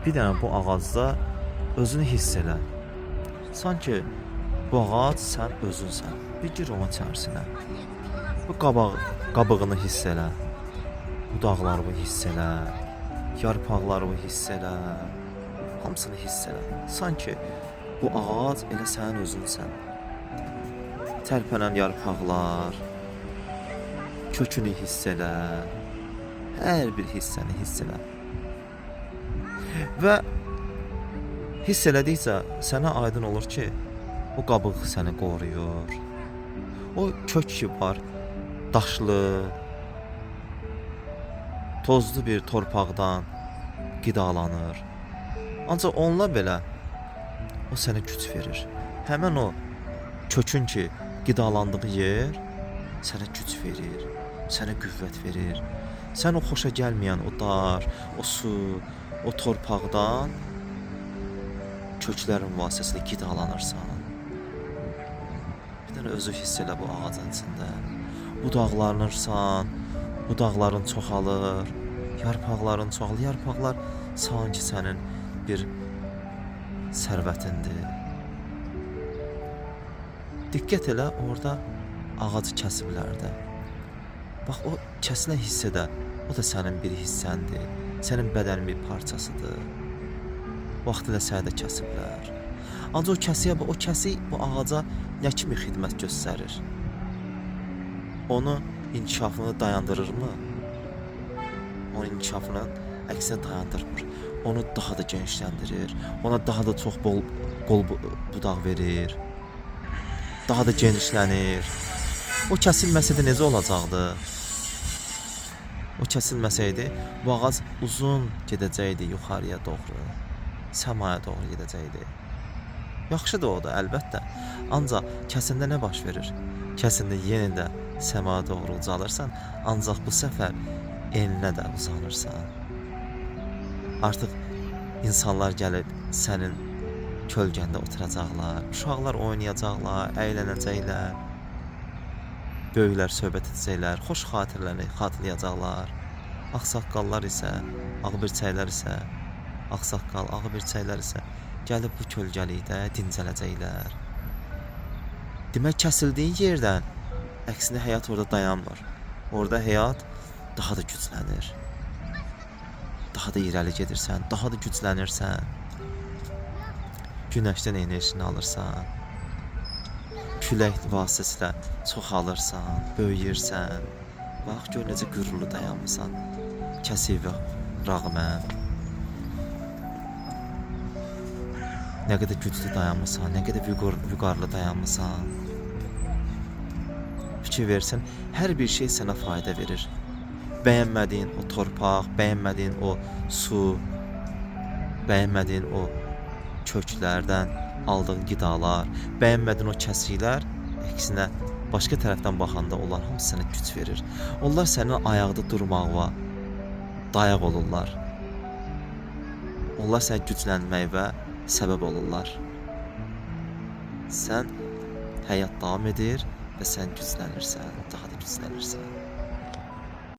Bir dənə bu ağacda özünü hiss elə. Sanki bu ağac sən özünsən. Bir gir onun içərisinə. Bu qabığını hiss elə. Budaqlarını hiss elə. Yarpaqlarını hiss elə. Hamısını hiss elə. Sanki bu ağac elə sənin özünsən. Tərpənən yarpaqlar, kökünü hiss elə. Hər bir hissəni hiss elə. Və hiss elədikcə sənə aydın olur ki, o qabıq səni qoruyur. O kök ki var, daşlı, tozlu bir torpaqdan qidalanır. Ancaq onunla belə o sənə güc verir. Həmin o kökün ki qidalandığı yer sənə güc verir, sənə qüvvət verir. Sən o xoşa gəlməyən o dar, o su, o torpaqdan köklərin vasitəsilə qidalanırsan. Bir dənə özü hiss elə bu ağacın içində. Budaqlanırsan, budaqların çoxalır, yarpaqların çoxalır. Yarpaqlar sanki sənin bir sərvətindir. Diqqət elə, orada ağacı kəsiblər də. Bax, o kəsilən hissədə, o da sənin bir hissəndir. Sənin bədənin bir parçasıdır. Vaxtilə səni də kəsiblər. Ancaq o kəsik bu ağaca nə kimi xidmət göstərir? Onu inkişafını dayandırırmı? Onun inkişafını əksinə dayandırmır. Onu daha da genişləndirir. Ona daha da çox bol budaq verir. Daha da genişlənir. O kəsilməsəydi necə olacaqdı? O kəsilməsəydi bu ağac uzun gedəcəkdi yuxarıya doğru, səmaya doğru gedəcəkdi. Yaxşıdır o da, əlbəttə. Ancaq kəsində nə baş verir? Kəsində yenə də səmaya doğru ucalırsan, ancaq bu səfər eninə də uzanırsan. Artıq insanlar gəlib sənin kölgəndə oturacaqlar, uşaqlar oynayacaqlar, əylənəcəklər. Böyüklər söhbət edəcəklər, xoş xatirələri xatırlayacaqlar. Ağsaqqallar isə, ağbirçəklər isə, ağsaqqal, ağbirçəklər isə gəlib bu kölgəlikdə dincələcəklər. Demək, kəsildiyin yerdən əksinə həyat orada dayanmır. Orada həyat daha da güclənir. Daha da irəli gedirsən, daha da güclənirsən. Günəşdən enerjini alırsan. Külək vasitəsilə çoxalırsan, böyüyürsən. Bax, gör necə qürurlu dayanmısan. Kəsivə rağmən. Nə qədər güclü dayanmısan, nə qədər vüqarlı dayanmısan. Fikir versən, hər bir şey sənə fayda verir. Bəyənmədiyin o torpaq, bəyənmədiyin o su, bəyənmədiyin o köklərdən aldığın qidalar, bəyənmədiyin o kəsiklər, əksinə başqa tərəfdən baxanda onlar hamısı sənə güc verir. Onlar sənin ayaqda durmağına dayaq olurlar. Onlar sənə güclənməyinə səbəb olurlar. Sən həyat davam edir və sən güclənirsən, daha da güclənirsən.